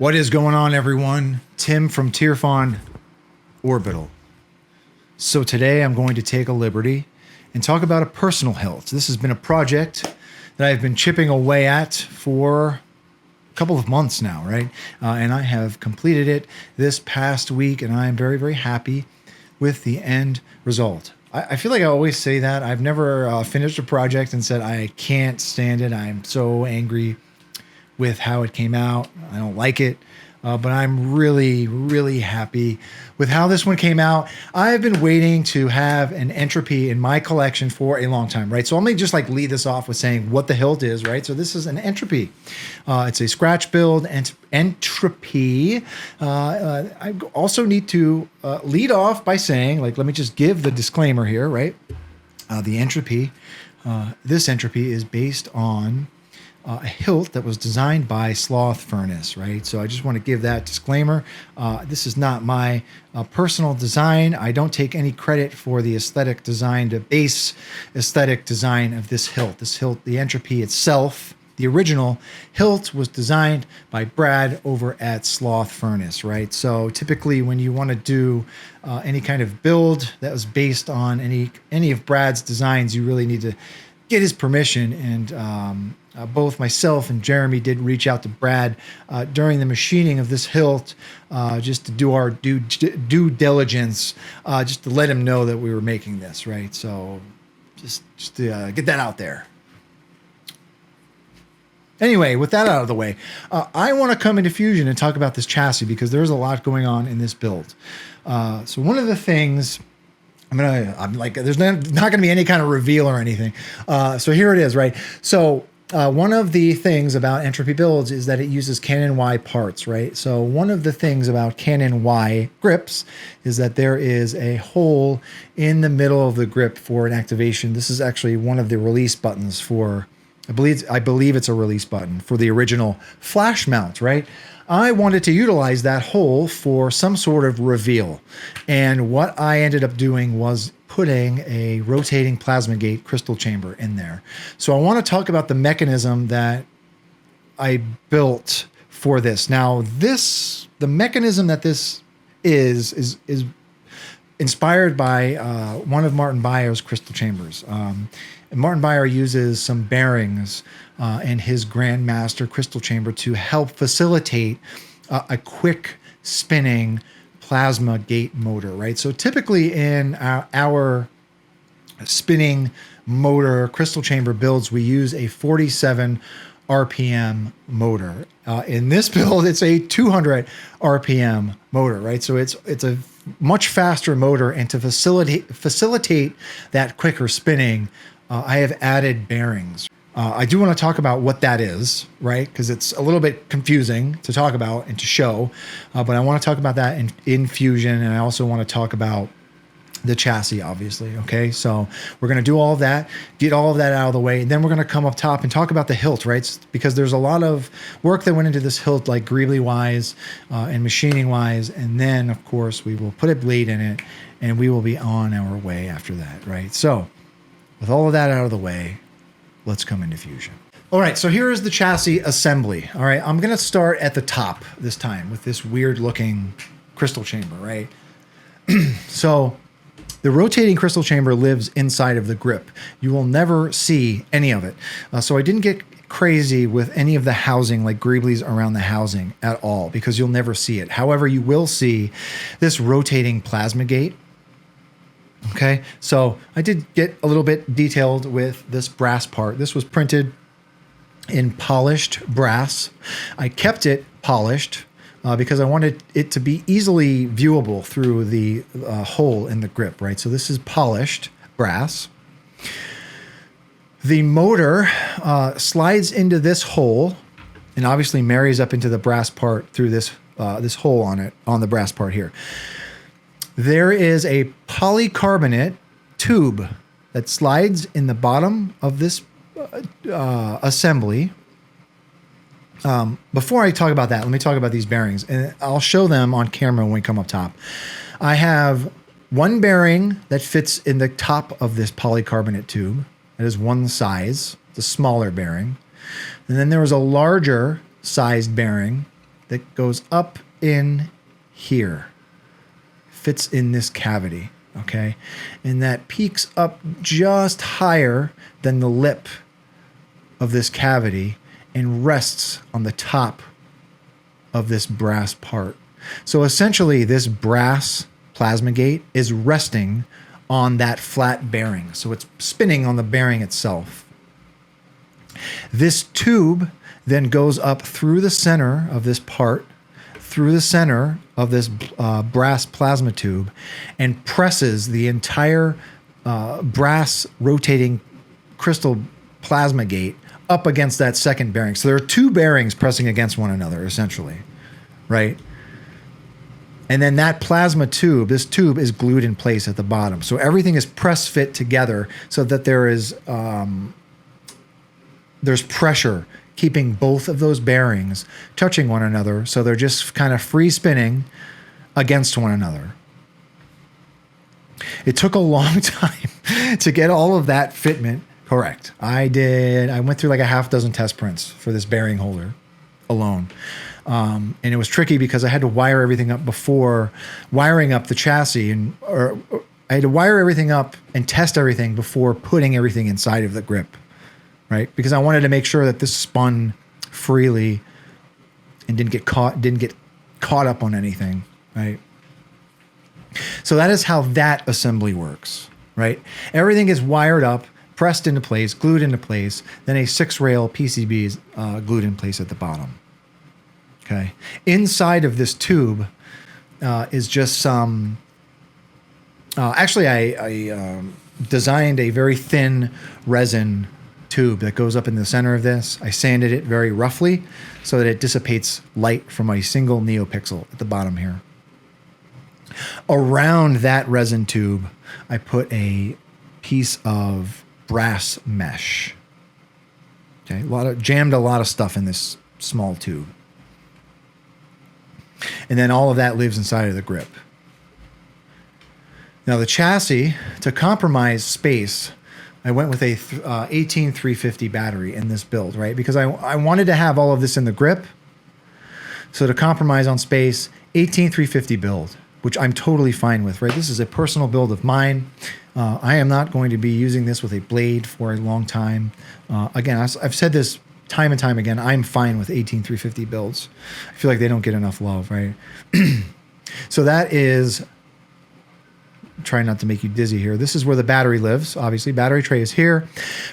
What is going on, everyone? Tim from Tierfon Orbital. So today I'm going to take a liberty and talk about a personal hilt. This has been a project that I've been chipping away at for a couple of months now, right? And I have completed it this past week, and I am very, very happy with the end result. I feel like I always say that. I've never finished a project and said, I can't stand it. I'm so angry with how it came out. I don't like it. But I'm really, really happy with how this one came out. I've been waiting to have an Entropy in my collection for a long time, right? So let me just like lead this off with saying what the hilt is, right? So this is an Entropy. It's a scratch build Entropy. I also need to lead off by saying, like, let me just give the disclaimer here, right? The Entropy, this Entropy is based on a hilt that was designed by Sloth Furnace, right? So I just want to give that disclaimer. This is not my personal design. I don't take any credit for the aesthetic design, the base aesthetic design of this hilt. This hilt, the Entropy itself, the original hilt was designed by Brad over at Sloth Furnace, right? So typically when you want to do any kind of build that was based on any of Brad's designs, you really need to get his permission. And both myself and Jeremy did reach out to Brad during the machining of this hilt, just to do our due diligence, just to let him know that we were making this, right? So just to get that out there. Anyway, with that out of the way, I want to come into Fusion and talk about this chassis because there's a lot going on in this build. So one of the things I'm like, there's not going to be any kind of reveal or anything. So here it is, right? So one of the things about Entropy builds is that it uses Canon Y parts, right? So one of the things about Canon Y grips is that there is a hole in the middle of the grip for an activation. This is actually one of the release buttons for, I believe it's a release button for the original flash mount, right? I wanted to utilize that hole for some sort of reveal. And what I ended up doing was putting a rotating plasma gate crystal chamber in there. So I want to talk about the mechanism that I built for this. Now, the mechanism that this is inspired by one of Martin Bayer's crystal chambers. And Martin Bayer uses some bearings in his Grandmaster crystal chamber to help facilitate a quick spinning plasma gate motor, right? So typically in our spinning motor crystal chamber builds, we use a 47 RPM motor. In this build, it's a 200 RPM motor, right? So it's a much faster motor, and to facilitate that quicker spinning, I have added bearings. I do want to talk about what that is, right? Because it's a little bit confusing to talk about and to show, but I want to talk about that in Fusion, and I also want to talk about the chassis, obviously, okay? So we're going to do all of that, get all of that out of the way, and then we're going to come up top and talk about the hilt, right? Because there's a lot of work that went into this hilt, like greebly-wise and machining-wise, and then, of course, we will put a blade in it, and we will be on our way after that, right? So with all of that out of the way, let's come into Fusion. All right, so here is the chassis assembly. All right, I'm going to start at the top this time with this weird looking crystal chamber, right? So the rotating crystal chamber lives inside of the grip. You will never see any of it. So I didn't get crazy with any of the housing, like greeblies around the housing at all, because you'll never see it. However, you will see this rotating plasma gate. Okay, so I did get a little bit detailed with this brass part. This was printed in polished brass. I kept it polished because I wanted it to be easily viewable through the hole in the grip, right? So this is polished brass. The motor slides into this hole and obviously marries up into the brass part through this hole on the brass part here. There is a polycarbonate tube that slides in the bottom of this assembly. Before I talk about that, let me talk about these bearings, and I'll show them on camera when we come up top. I have one bearing that fits in the top of this polycarbonate tube. That is one size, the smaller bearing. And then there was a larger sized bearing that goes up in here, fits in this cavity, okay? And that peaks up just higher than the lip of this cavity and rests on the top of this brass part. So essentially this brass plasma gate is resting on that flat bearing. So it's spinning on the bearing itself. This tube then goes up through the center of this part, through the center of this brass plasma tube, and presses the entire brass rotating crystal plasma gate up against that second bearing. So there are two bearings pressing against one another, essentially, right? And then that plasma tube, this tube is glued in place at the bottom. So everything is press fit together so that there's pressure keeping both of those bearings touching one another. So they're just kind of free spinning against one another. It took a long time to get all of that fitment correct. I went through like a half dozen test prints for this bearing holder alone. And it was tricky because I had to wire everything up before wiring up the chassis, or I had to wire everything up and test everything before putting everything inside of the grip, right? Because I wanted to make sure that this spun freely and didn't get caught up on anything, right? So that is how that assembly works, right? Everything is wired up, pressed into place, glued into place, then a 6-rail PCB is glued in place at the bottom. Okay. Inside of this tube is just some. Actually, I designed a very thin resin tube that goes up in the center of this. I sanded it very roughly so that it dissipates light from a single neopixel at the bottom here. Around that resin tube, I put a piece of brass mesh. Okay, jammed a lot of stuff in this small tube. And then all of that lives inside of the grip. Now the chassis, to compromise space, I went with a 18350 battery in this build, right? Because I wanted to have all of this in the grip. So to compromise on space, 18350 build, which I'm totally fine with, right? This is a personal build of mine. I am not going to be using this with a blade for a long time. Again, I've said this time and time again, I'm fine with 18350 builds. I feel like they don't get enough love, right? So that is, trying not to make you dizzy here. This is where the battery lives. Obviously, battery tray is here.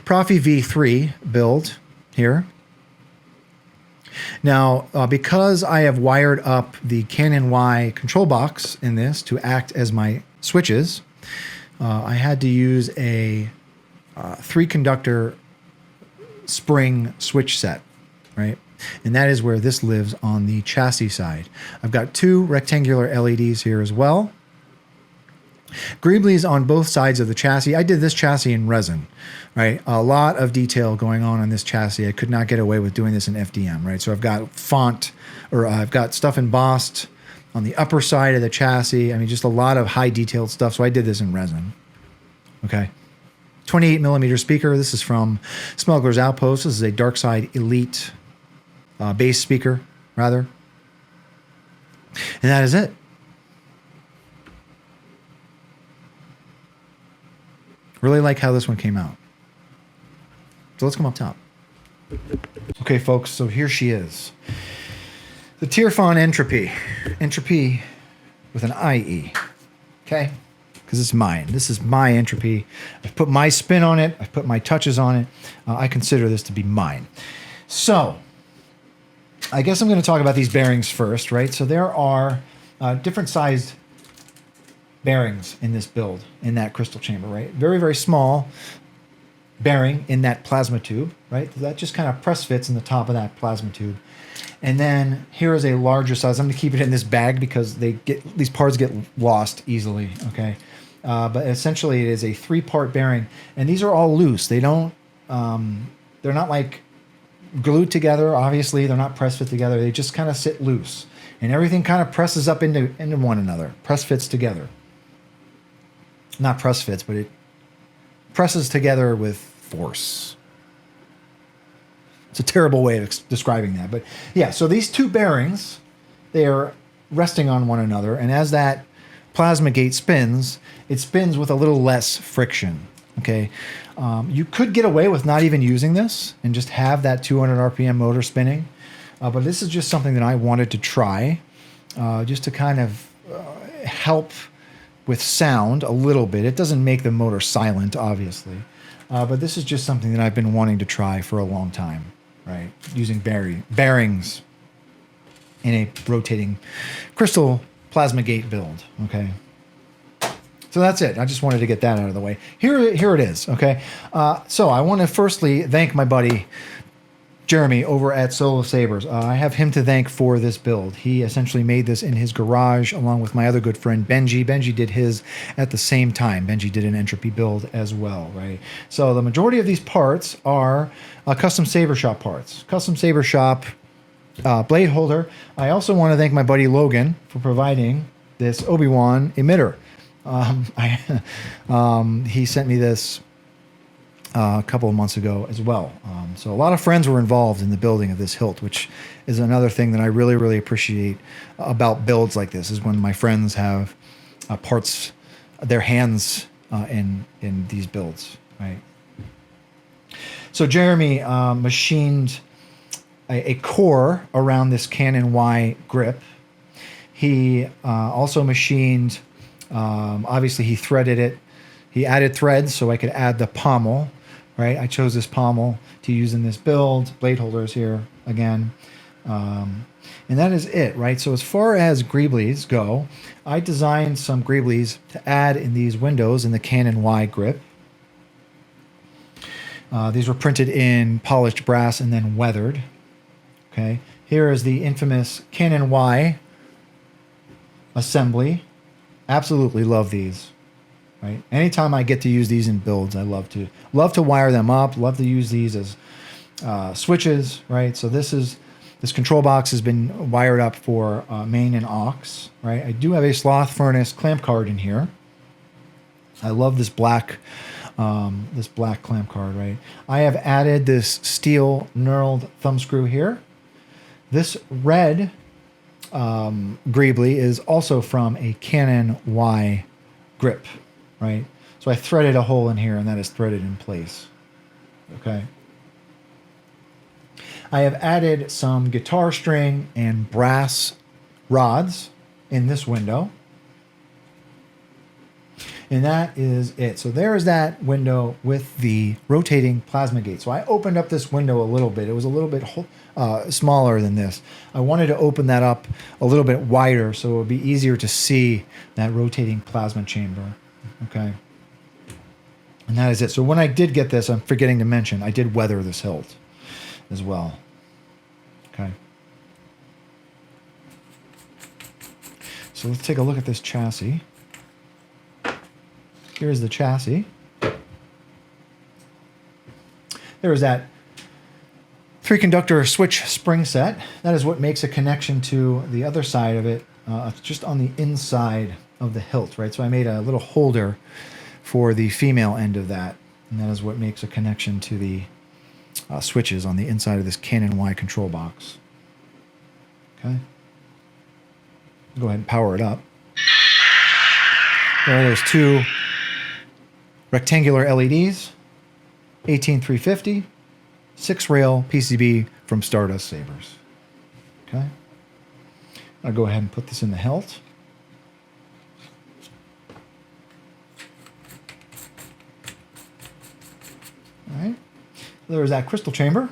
Profi V3 build here. Now, because I have wired up the Canon Y control box in this to act as my switches, I had to use a 3-conductor spring switch set, right? And that is where this lives on the chassis side. I've got 2 rectangular LEDs here as well. Greeblies on both sides of the chassis. I did this chassis in resin, right? A lot of detail going on this chassis. I could not get away with doing this in FDM, right? So I've got I've got stuff embossed on the upper side of the chassis. I mean, just a lot of high detailed stuff. So I did this in resin, okay? 28 millimeter speaker. This is from Smuggler's Outpost. This is a Dark Side Elite bass speaker, rather. And that is it. Really like how this one came out. So let's come up top. Okay, folks, so here she is. The Tearfon Entropy. Entropy with an IE. Okay? Because it's mine. This is my Entropy. I've put my spin on it. I've put my touches on it. I consider this to be mine. So, I guess I'm going to talk about these bearings first, right? So there are different sized bearings in this build, in that crystal chamber, right? Very, very small bearing in that plasma tube, right? That just kind of press fits in the top of that plasma tube. And then here is a larger size. I'm going to keep it in this bag because these parts get lost easily, okay? But essentially it is a 3-part bearing, and these are all loose. They don't, they're not like glued together, obviously. They're not press fit together. They just kind of sit loose. And everything kind of presses up into one another. Press fits together. Not press fits, but it presses together with force. It's a terrible way of describing that. But yeah, so these 2 bearings they are resting on one another, and as that plasma gate spins, it spins with a little less friction. Okay, you could get away with not even using this and just have that 200 RPM motor spinning, but this is just something that I wanted to try, just to kind of help with sound a little bit. It doesn't make the motor silent, obviously, but this is just something that I've been wanting to try for a long time, right? Using bearings in a rotating crystal plasma gate build, okay? So that's it. I just wanted to get that out of the way. Here it is, okay? So I want to firstly thank my buddy Jeremy over at Solo Sabers. I have him to thank for this build. He essentially made this in his garage along with my other good friend Benji. Benji did his at the same time. Benji did an Entropy build as well, right? So the majority of these parts are custom Saber Shop parts. Custom Saber Shop blade holder. I also want to thank my buddy Logan for providing this Obi-Wan emitter. He sent me this a couple of months ago as well. So a lot of friends were involved in the building of this hilt, which is another thing that I really, really appreciate about builds like this, is when my friends have parts, their hands in these builds, right? So Jeremy machined a core around this Canon Y grip. He also machined, obviously he threaded it. He added threads so I could add the pommel, right? I chose this pommel to use in this build. Blade holders here again. And that is it, right? So as far as greeblies go, I designed some greeblies to add in these windows in the Canon Y grip. These were printed in polished brass and then weathered. Okay, here is the infamous Canon Y assembly. Absolutely love these. Right, anytime I get to use these in builds, I love to wire them up. Love to use these as switches. Right, so this control box has been wired up for main and aux. Right, I do have a sloth furnace clamp card in here. I love this black clamp card. Right, I have added this steel knurled thumb screw here. This red greebly is also from a Canon Y grip, right? So I threaded a hole in here, and that is threaded in place. Okay. I have added some guitar string and brass rods in this window. And that is it. So there is that window with the rotating plasma gate. So I opened up this window a little bit. It was a little bit smaller than this. I wanted to open that up a little bit wider so it would be easier to see that rotating plasma chamber. Okay. And that is it. So when I did get this, I'm forgetting to mention, I did weather this hilt as well. Okay. So let's take a look at this chassis. Here's the chassis. There is that 3-conductor switch spring set. That is what makes a connection to the other side of it, just on the inside of the hilt, right? So I made a little holder for the female end of that, and that is what makes a connection to the switches on the inside of this Canon Y control box. Okay. Go ahead and power it up. There are those two rectangular LEDs, 18350, 6-rail PCB from Stardust Sabers. Okay. I'll go ahead and put this in the hilt. All right. There's that crystal chamber.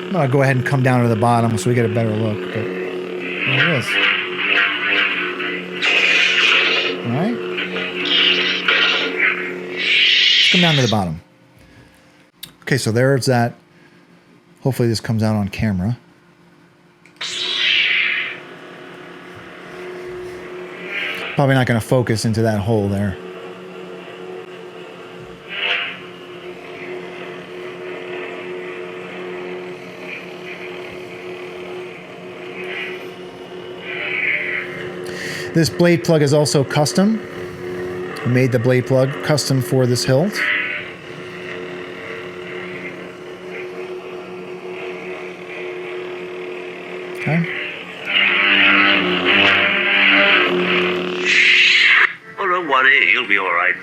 I'm going to go ahead and come down to the bottom so we get a better look. But there it is. All right. Let's come down to the bottom. Okay, so there's that. Hopefully this comes out on camera. Probably not going to focus into that hole there. This blade plug is also custom. I made the blade plug custom for this hilt. Okay. Oh, don't worry, he'll be all right.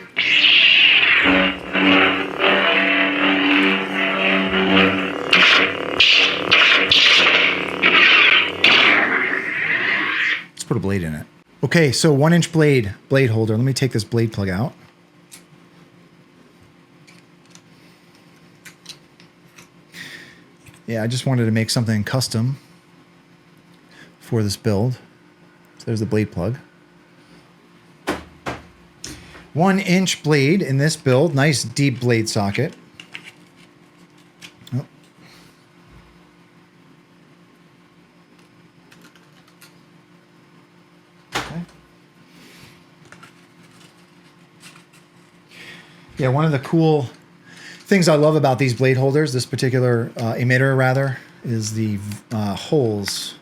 Let's put a blade in it. Okay, so 1-inch blade holder. Let me take this blade plug out. Yeah, I just wanted to make something custom for this build. So there's the blade plug. 1-inch blade in this build. Nice deep blade socket. Oh. Okay. Yeah, one of the cool things I love about these blade holders, this particular emitter rather, is the holes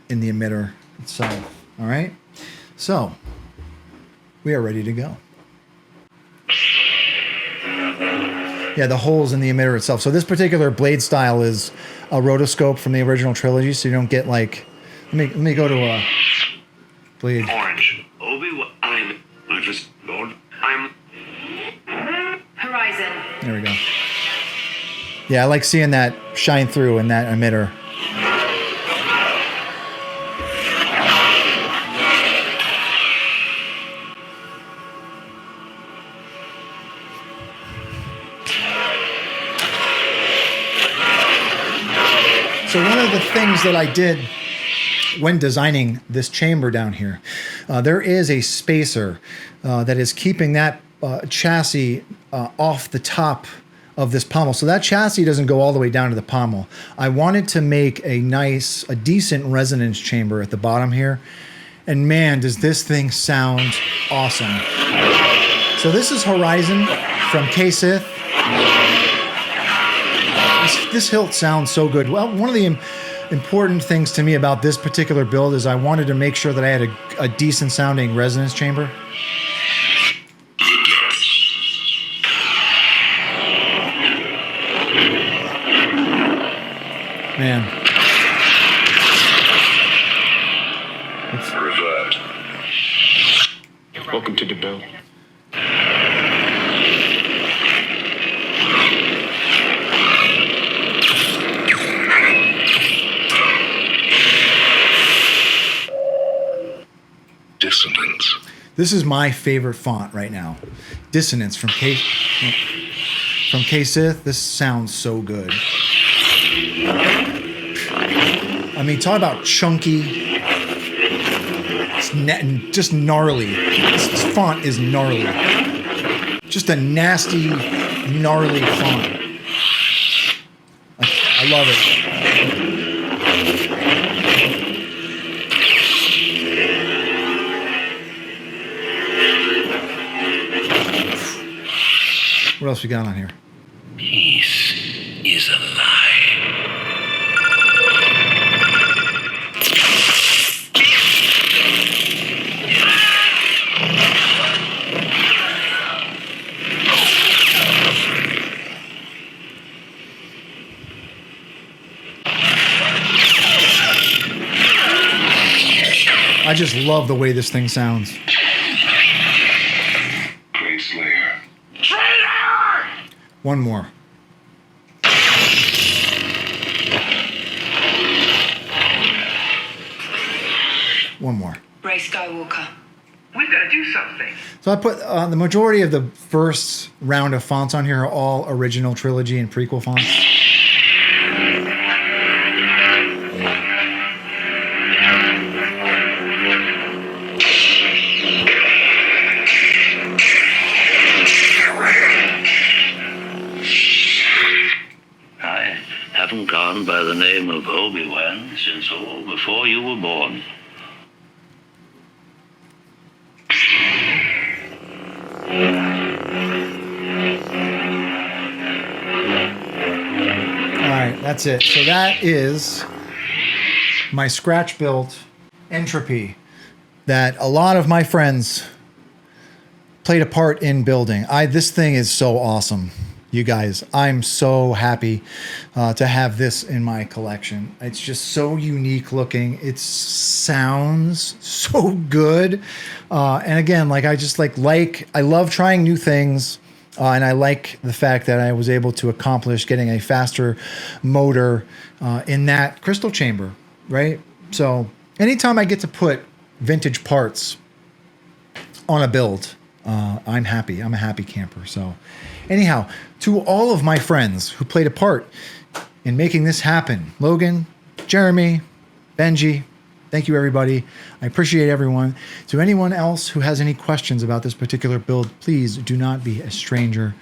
in the emitter itself. All right, so we are ready to go. Yeah, the holes in the emitter itself. So this particular blade style is a rotoscope from the original trilogy, so you don't get like. Let me go to a blade. Orange. Obi-Wan. I just Lord. Horizon. There we go. Yeah, I like seeing that shine through in that emitter. So one of the things that I did when designing this chamber down here, there is a spacer that is keeping that chassis off the top of this pommel. So that chassis doesn't go all the way down to the pommel. I wanted to make a decent resonance chamber at the bottom here. And man, does this thing sound awesome. So this is Horizon from K-Sith. This hilt sounds so good. Well, one of the important things to me about this particular build is I wanted to make sure that I had a decent sounding resonance chamber. Man. Revert. Welcome to the build. Dissonance. This is my favorite font right now. Dissonance from K-Sith. This sounds so good. I mean, talk about chunky. It's just gnarly. This font is gnarly. Just a nasty, gnarly font. I love it. What else we got on here? Peace is a lie. I just love the way this thing sounds. Great Slayer. One more. One more. Ray Skywalker. We've got to do something. So I put the majority of the first round of fonts on here are all original trilogy and prequel fonts. I haven't gone by the name of Obi-Wan since before you were born. All right, that's it. So that is my scratch-built Entropy that a lot of my friends played a part in building. This thing is so awesome. You guys, I'm so happy to have this in my collection. It's just so unique looking. It sounds so good. And again, like I just I love trying new things. And I like the fact that I was able to accomplish getting a faster motor in that crystal chamber, right? So anytime I get to put vintage parts on a build, I'm happy. I'm a happy camper. So anyhow, to all of my friends who played a part in making this happen, Logan, Jeremy, Benji, thank you, everybody. I appreciate everyone. To anyone else who has any questions about this particular build, please do not be a stranger.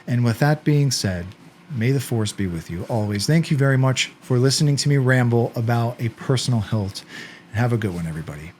And with that being said, may the force be with you always. Thank you very much for listening to me ramble about a personal hilt. And have a good one, everybody.